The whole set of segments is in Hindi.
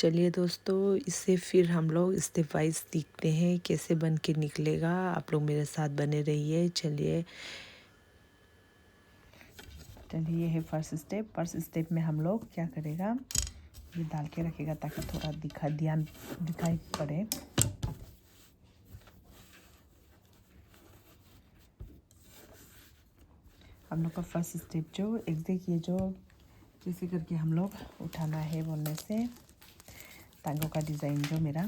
चलिए दोस्तों, इससे फिर हम लोग स्टेप वाइज सीखते हैं कैसे बन के निकलेगा। आप लोग मेरे साथ बने रहिए। चलिए ये है फर्स्ट स्टेप। फर्स्ट स्टेप में हम लोग क्या करेगा, ये डाल के रखेगा ताकि थोड़ा दिखाई पड़े। हम लोग का फर्स्ट स्टेप जो एग्जैक्ट ये जो जैसे करके हम लोग उठाना है बोलने से टांगों का डिज़ाइन जो मेरा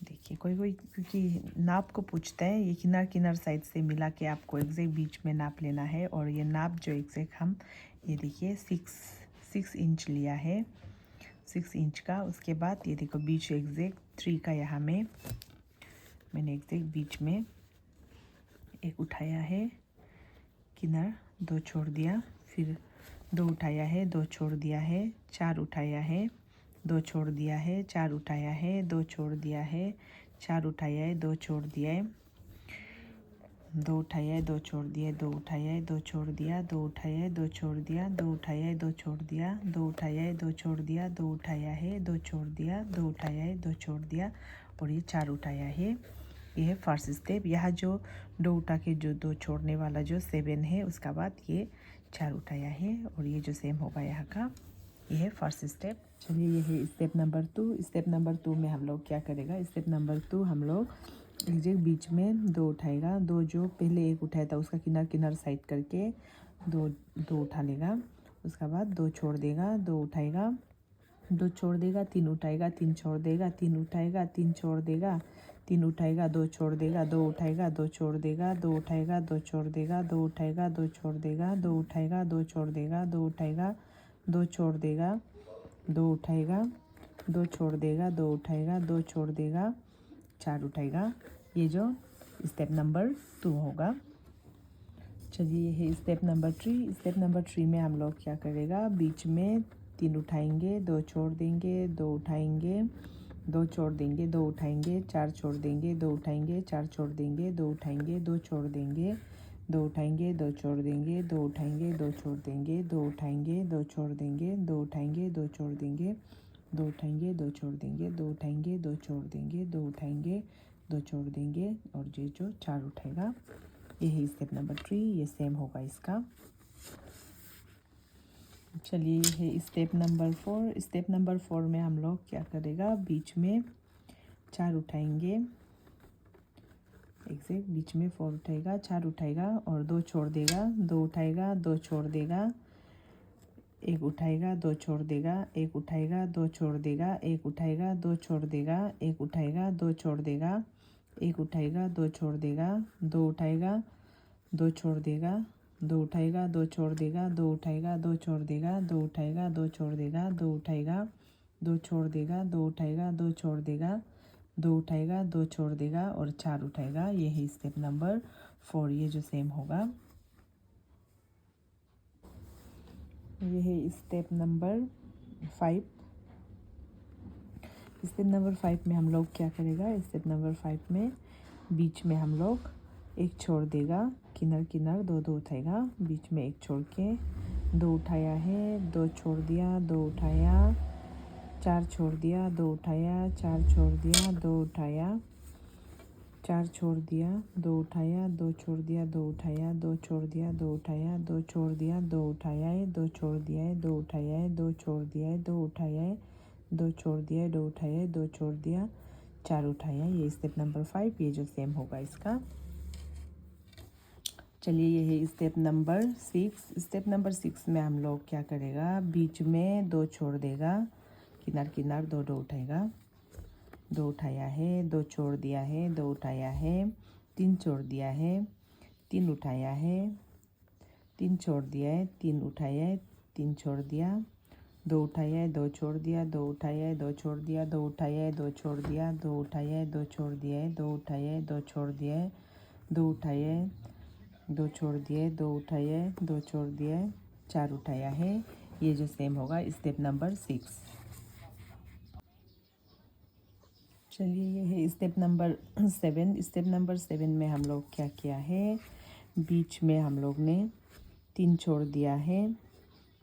देखिए, कोई क्योंकि नाप को पूछता है, ये किनार साइड से मिला के आपको एग्जैक्ट बीच में नाप लेना है। और ये नाप जो एग्जैक्ट हम ये देखिए 6 इंच लिया है, 6 इंच का। उसके बाद ये देखो बीच एग्जैक्ट 3 का यहाँ में मैंने एग्जैक्ट बीच में एक उठाया है, किनार 2 छोड़ दिया, फिर 2 उठाया है, 2 छोड़ दिया है, 4 उठाया है, 2 छोड़ दिया है, 4 उठाया है, 2 छोड़ दिया है, 4 उठाया है, 2 छोड़ दिया है, 2 उठाया है, 2 छोड़ दिया, 2 उठाया है, 2 छोड़ दिया, 2 उठाया है, 2 छोड़ दिया, 2 उठाया है, 2 छोड़ दिया, 2 उठाया है, 2 छोड़ दिया, 2 उठाया है, 2 छोड़ दिया, 2 उठाया है, 2 छोड़ दिया, और ये 4 उठाया है। ये है फर्स्ट स्टेप। यहाँ जो 2 उठा के जो 2 छोड़ने वाला जो 7 है, उसका बाद ये 4 उठाया है, और ये जो सेम होगा यहाँ का, ये है फर्स्ट स्टेप। चलिए ये है स्टेप नंबर 2। स्टेप नंबर 2 में हम लोग क्या करेगा, स्टेप नंबर 2 हम लोग एग्जैक्ट बीच में 2 उठाएगा। 2 जो पहले एक उठाया था उसका किनार साइड करके 2 उठा लेगा। उसका बाद 2 छोड़ देगा, 2 उठाएगा, 2 छोड़ देगा, 3 उठाएगा, 3 छोड़ देगा, 3 उठाएगा, 3 छोड़ देगा, 3 उठाएगा, 2 छोड़ देगा, 2 उठाएगा, 2 छोड़ देगा, 2 उठाएगा, 2 छोड़ देगा, 2 उठाएगा, 2 छोड़ देगा, 2 उठाएगा, 2 छोड़ देगा, 2 उठाएगा, 2 छोड़ देगा, 2 उठाएगा, 2 छोड़ देगा, 2 उठाएगा, 2 छोड़ देगा, 4 उठाएगा। ये जो स्टेप नंबर 2 होगा। चलिए ये है स्टेप नंबर 3। स्टेप नंबर 3 में हम लोग क्या करेगा, बीच में 3 उठाएंगे, 2 छोड़ देंगे, 2 उठाएंगे, 2 छोड़ देंगे, 2 उठाएंगे, 4 छोड़ देंगे, 2 उठाएंगे, 4 छोड़ देंगे, 2 उठाएंगे, 2 छोड़ देंगे, 2 उठाएंगे, 2 छोड़ देंगे, 2 उठाएंगे, 2 छोड़ देंगे, 2 उठाएंगे, 2 छोड़ देंगे, 2 उठाएंगे, 2 छोड़ देंगे, 2 उठाएंगे, 2 छोड़ देंगे, 2 उठाएंगे, 2 छोड़ देंगे, 2 उठाएंगे, 2 छोड़ देंगे, और ये जो 4 उठाएगा, ये है स्टेप नंबर 3। ये सेम होगा इसका। चलिए ये है स्टेप नंबर 4। स्टेप नंबर 4 में हम लोग क्या करेगा, बीच में 4 उठाएंगे, एग्जैक्ट बीच में 4 उठाएगा, 4 उठाएगा, और 2 छोड़ देगा, 2 उठाएगा, 2 छोड़ देगा, 1 उठाएगा, 2 छोड़ देगा, 1 उठाएगा, 2 छोड़ देगा, 1 उठाएगा, 2 छोड़ देगा, 1 उठाएगा, 2 छोड़ देगा, 1 उठाएगा, 2 छोड़ देगा, 2 उठाएगा, 2 छोड़ देगा, 2 उठाएगा, 2 छोड़ देगा, 2 उठाएगा, 2 छोड़ देगा, 2 उठाएगा, 2 छोड़ देगा, 2 उठाएगा, 2 छोड़ देगा, 2 उठाएगा, 2 छोड़ देगा, 2 उठाएगा, 2 छोड़ देगा, और 4 उठाएगा। ये है स्टेप नंबर 4। ये जो सेम होगा। ये है स्टेप नंबर 5। स्टेप नंबर 5 में हम लोग क्या करेगा, स्टेप नंबर 5 में बीच में हम लोग 1 छोड़ देगा, किनार 2 उठाएगा, बीच में 1 छोड़ के 2 उठाया है, 2 छोड़ दिया, 2 उठाया, 4 छोड़ दिया, 2 उठाया, 4 छोड़ दिया, 2 उठाया, 4 छोड़ दिया, 2 उठाया, 2 छोड़ दिया, 2 उठाया, 2 छोड़ दिया, 2 उठाया, 2 छोड़ दिया, 2 उठाया है, 2 छोड़ दिया है, 2 उठाया है, 2 छोड़ दिया है, 2 उठाया है, 2 छोड़ दिया है, 2 उठाया है, 2 छोड़ दिया, 4 उठाया। ये स्टेप नंबर 5। ये जो सेम होगा इसका। चलिए ये है स्टेप नंबर 6। स्टेप नंबर 6 में हम लोग क्या करेगा, बीच में 2 छोड़ देगा, किनार 2 उठाएगा, 2 उठाया है, 2 छोड़ दिया है, 2 उठाया है, 3 छोड़ दिया है, 3 उठाया है, 3 छोड़ दिया है, 3 उठाया है, 3 छोड़ दिया, 2 उठाया है, 2 छोड़ दिया, 2 उठाया है, 2 छोड़ दिया, 2 उठाया है, 2 छोड़ दिया, 2 उठाया है, 2 छोड़ दिया है, 2 उठाया है, 2 छोड़ दिया है, 2 उठाया है, 2 छोड़ दिया है, 2 उठाया है, 2 छोड़ दिया है, 4 उठाया है। ये जो सेम होगा स्टेप नंबर 6। चलिए ये है स्टेप नंबर 7। स्टेप नंबर 7 में हम लोग क्या किया है, बीच में हम लोग ने 3 छोड़ दिया है,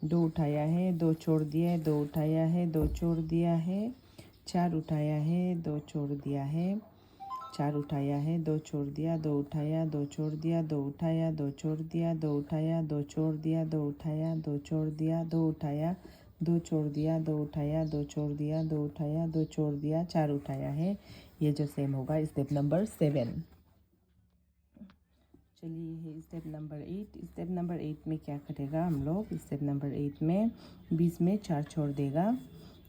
दो उठाया है, दो छोड़ दिया है, दो उठाया है, दो छोड़ दिया है, चार उठाया है, दो छोड़ दिया है, चार उठाया है, दो छोड़ दिया, दो उठाया, दो छोड़ दिया, दो उठाया, दो छोड़ दिया, दो उठाया, दो छोड़ दिया, दो उठाया, दो छोड़ दिया, दो उठाया, दो छोड़ दिया, दो उठाया, दो छोड़ दिया, दो उठाया, दो छोड़ दिया, चार उठाया है। ये जो सेम होगा स्टेप नंबर 7। चलिए ये स्टेप नंबर 8। स्टेप नंबर 8 में क्या करेगा हम लोग, स्टेप नंबर 8 में बीच में चार छोड़ देगा,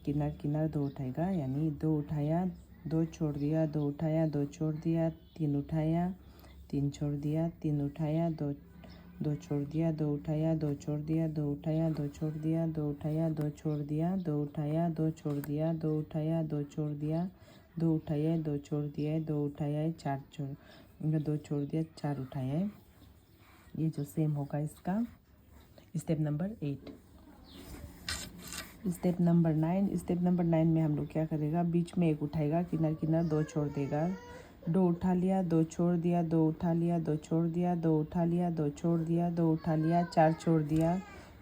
किनार किनार दो उठाएगा, यानी दो उठाया, दो छोड़ दिया, दो उठाया, दो छोड़ दिया, तीन उठाया, तीन छोड़ दिया, तीन उठाया, दो दो छोड़ दिया, दो उठाया, दो छोड़ दिया, दो उठाया, दो छोड़ दिया, दो उठाया, दो छोड़ दिया, दो उठाया, दो छोड़ दिया, दो उठाया, दो छोड़ दिया, दो उठाया, दो छोड़ दिया, दो उठाया, चार छोड़ दो छोड़ दिया, चार उठाया है। ये जो सेम होगा इसका step number 8। Step number 9। Step number 9 में हम लोग क्या करेगा, बीच में एक उठाएगा, किनार किनार दो छोड़ देगा, दो उठा लिया, दो छोड़ दिया, दो उठा लिया, दो छोड़ दिया, दो उठा लिया, दो छोड़ दिया, दो उठा लिया, चार छोड़ दिया,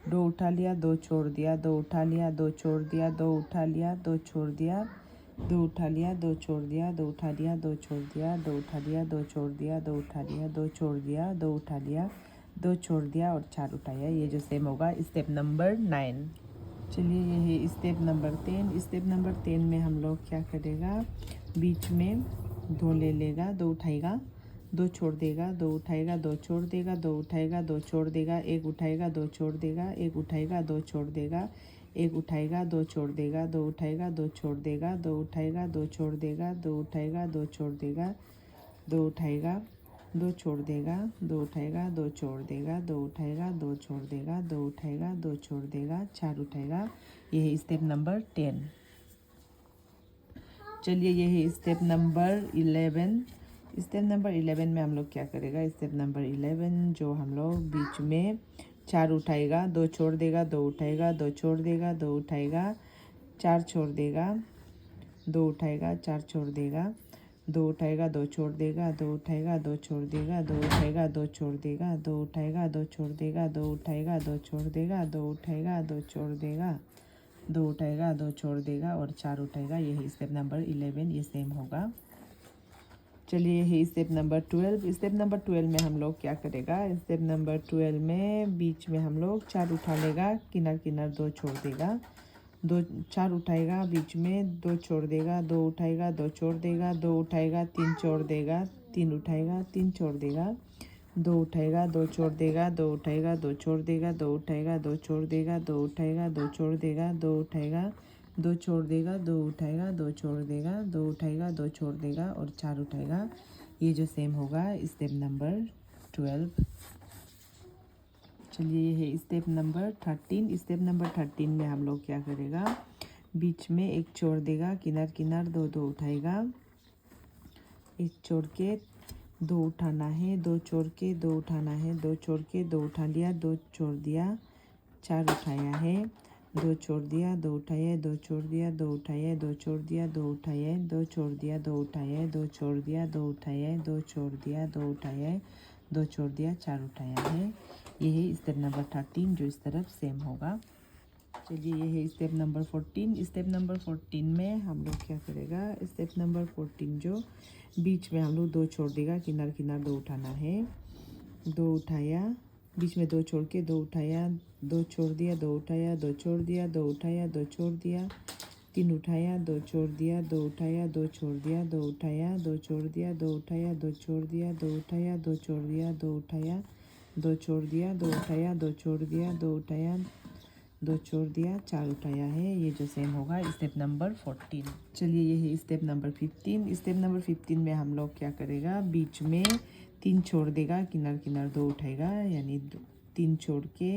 दो उठा लिया, दो छोड़ दिया, दो उठा लिया, दो छोड़ दिया, दो उठा लिया, दो छोड़ दिया, दो उठा लिया, दो छोड़ दिया, दो उठा लिया, दो छोड़ दिया, दो उठा लिया, दो छोड़ दिया, दो उठा लिया, दो छोड़ दिया, दो उठा लिया, दो छोड़ दिया और चार उठाया। ये जो सेम होगा स्टेप नंबर 9। चलिए ये है स्टेप नंबर 10। स्टेप नंबर 10 में हम लोग क्या करेगा, बीच में दो ले लेगा, दो उठाएगा, दो छोड़ देगा, दो उठाएगा, दो छोड़ देगा, दो उठाएगा, दो छोड़ देगा, एक उठाएगा, दो छोड़ देगा, एक उठाएगा, दो छोड़ देगा, एक उठाएगा, दो छोड़ देगा, दो उठाएगा, दो छोड़ देगा, दो उठाएगा, दो छोड़ देगा, दो उठाएगा, दो छोड़ देगा, दो उठाएगा, दो छोड़ देगा, दो उठाएगा, दो छोड़ देगा, दो उठाएगा, दो छोड़ देगा, दो उठाएगा, दो छोड़ देगा, चार उठाएगा। ये है स्टेप नंबर 10। चलिए ये है स्टेप नंबर 11। स्टेप नंबर 11 में हम लोग क्या करेगा, स्टेप नंबर 11 जो हम लोग बीच में चार उठाएगा, दो छोड़ देगा, दो उठाएगा, दो छोड़ देगा, दो उठाएगा, चार छोड़ देगा, दो उठाएगा, चार छोड़ देगा, दो उठाएगा, दो छोड़ देगा, दो उठाएगा, दो छोड़ देगा, दो उठाएगा, दो छोड़ देगा, दो उठाएगा, दो छोड़ देगा, दो उठाएगा, दो छोड़ देगा, दो उठाएगा, दो छोड़ देगा, दो उठाएगा, दो छोड़ देगा और चार उठाएगा। ये है स्टेप नंबर 11। ये सेम होगा। चलिए है स्टेप नंबर 12। स्टेप नंबर 12 में हम लोग क्या करेगा, स्टेप नंबर 12 में बीच में हम लोग चार उठा लेगा, किनार किनार दो छोड़ देगा, दो चार उठाएगा, बीच में दो छोड़ देगा, दो उठाएगा, दो छोड़ देगा, दो उठाएगा, तीन छोड़ देगा, तीन उठाएगा, तीन छोड़ देगा, दो उठाएगा, दो छोड़ देगा, दो उठाएगा, दो छोड़ देगा, दो उठाएगा, दो छोड़ देगा, दो उठाएगा, दो छोड़ देगा, दो उठाएगा, दो छोड़ देगा, दो उठाएगा, दो छोड़ देगा, दो उठाएगा, दो छोड़ देगा और चार उठाएगा। ये जो सेम होगा स्टेप नंबर 12। चलिए ये है स्टेप नंबर 13। स्टेप नंबर 13 में हम लोग क्या करेगा, बीच में एक छोड़ देगा, किनार किनार दो दो उठाएगा, एक छोड़ के दो उठाना है, दो छोड़ के दो उठाना है, दो छोड़ के दो उठा लिया, दो छोड़ दिया, चार उठाया है, दो छोड़ दिया, दो उठाया, दो छोड़ दिया, दो उठाया, दो छोड़ दिया, दो उठाया, दो छोड़ दिया, दो उठाया, दो छोड़ दिया, दो उठाया, दो छोड़ दिया, दो उठाया, दो छोड़ दिया, चार उठाया है। ये है स्टेप नंबर 13 जो इस तरफ सेम होगा। चलिए ये है स्टेप नंबर 14। स्टेप नंबर 14 में हम लोग क्या करेगा, स्टेप नंबर 14 जो बीच में हम लोग दो छोड़ देगा, किनार किनार दो उठाना है, दो उठाया, बीच में दो छोड़ के दो उठाया, दो छोड़ दिया, दो उठाया, दो छोड़ दिया, दो उठाया, दो छोड़ दिया, तीन उठाया, दो छोड़ दिया, दो उठाया, दो छोड़ दिया, दो उठाया, दो छोड़ दिया, दो उठाया, दो छोड़ दिया, दो उठाया, दो छोड़ दिया, दो उठाया, दो छोड़ दिया, दो उठाया, दो छोड़ दिया, दो उठाया, दो छोड़ दिया, चार उठाया है। ये जो सेम होगा स्टेप नंबर 14। चलिए ये है स्टेप नंबर 15। स्टेप नंबर 15 में हम लोग क्या करेगा, बीच में तीन छोड़ देगा, किनार किनार दो उठाएगा, यानी तीन छोड़ के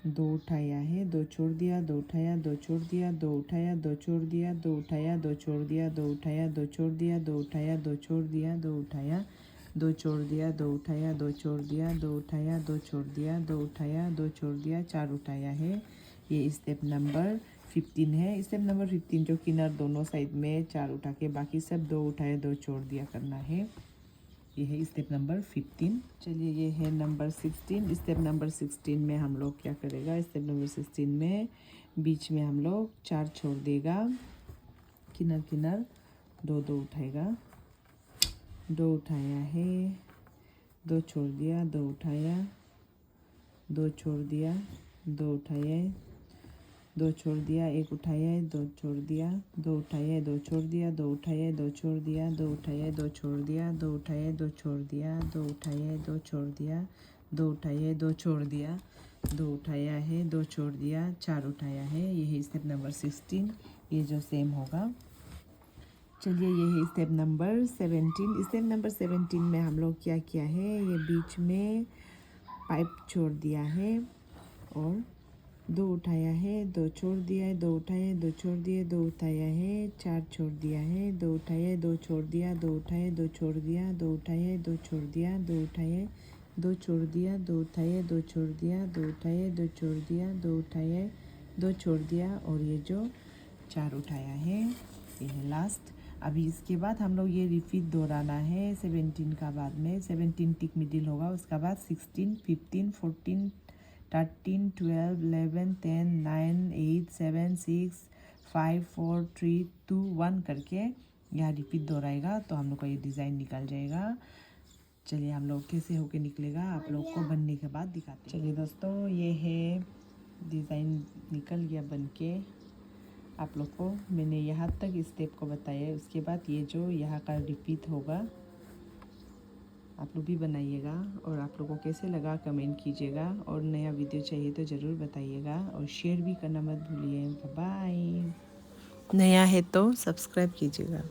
दो उठाया है, दो छोड़ दिया, दो उठाया, दो छोड़ दिया, दो उठाया, दो छोड़ दिया, दो उठाया, दो छोड़ दिया, दो उठाया, दो छोड़ दिया, दो उठाया, दो छोड़ दिया, दो उठाया, दो छोड़ दिया, दो उठाया, दो छोड़ दिया, दो उठाया, दो छोड़ दिया, दो उठाया, दो छोड़ दिया, चार उठाया है। ये स्टेप नंबर 15 है। स्टेप नंबर 15 जो किनार दोनों साइड में चार उठा के बाकी सब दो उठाया, दो छोड़ दिया करना है। ये है स्टेप नंबर 15। चलिए ये है नंबर 16। स्टेप नंबर 16 में हम लोग क्या करेगा, स्टेप नंबर 16 में बीच में हम लोग 4 छोड़ देगा, किनार किनार 2 2 उठाएगा, 2 उठाया है, 2 छोड़ दिया, 2 उठाया, 2 छोड़ दिया, 2 उठाया, 2 छोड़ दिया, 1 उठाया, 2 छोड़ दिया, 2 उठाया, 2 छोड़ दिया, 2 उठाया, 2 छोड़ दिया, 2 उठाया, 2 छोड़ दिया, 2 उठाया, 2 छोड़ दिया, 2 उठाया, 2 छोड़ दिया, 2 उठाया, 2 छोड़ दिया, 2 उठाया है, 2 छोड़ दिया, 4 उठाया है। ये है स्टेप नंबर 16। ये जो सेम होगा। चलिए ये है स्टेप नंबर 17। स्टेप नंबर 17 में हम लोग क्या किया है, ये बीच में पाइप छोड़ दिया है और 2 उठाया है, 2 छोड़ दिया है, 2 उठाया, 2 छोड़ दिया, 2 उठाया है, 4 छोड़ दिया है, 2 उठाया, 2 छोड़ दिया, 2 उठाया, 2 छोड़ दिया, 2 उठाया, 2 छोड़ दिया, 2 उठाया, 2 छोड़ दिया, 2 उठाया, 2 छोड़ दिया, 2 उठाया, 2 छोड़ दिया, 2 उठाया, 2 छोड़ दिया और ये जो 4 उठाया है, ये है लास्ट। अभी इसके बाद हम लोग ये रिपीट दोहराना है 17 का बाद में। 17 टिक मिडिल होगा, उसका बाद 16, 15, 14, 13, 12, 11, 10, 9, 8, 7, 6, 5, 4, 3, 2, 1 करके यहाँ रिपीट दोहराएगा तो हम लोग का ये डिज़ाइन निकल जाएगा। चलिए हम लोग कैसे होके निकलेगा आप लोग को बनने के बाद दिखाते हैं। चलिए दोस्तों ये है डिज़ाइन निकल गया बन के। आप लोग को मैंने यहाँ तक स्टेप को बताया, उसके बाद ये जो यहाँ का रिपीट होगा आप लोग भी बनाइएगा और आप लोगों को कैसे लगा कमेंट कीजिएगा और नया वीडियो चाहिए तो ज़रूर बताइएगा और शेयर भी करना मत भूलिए। बाय। नया है तो सब्सक्राइब कीजिएगा।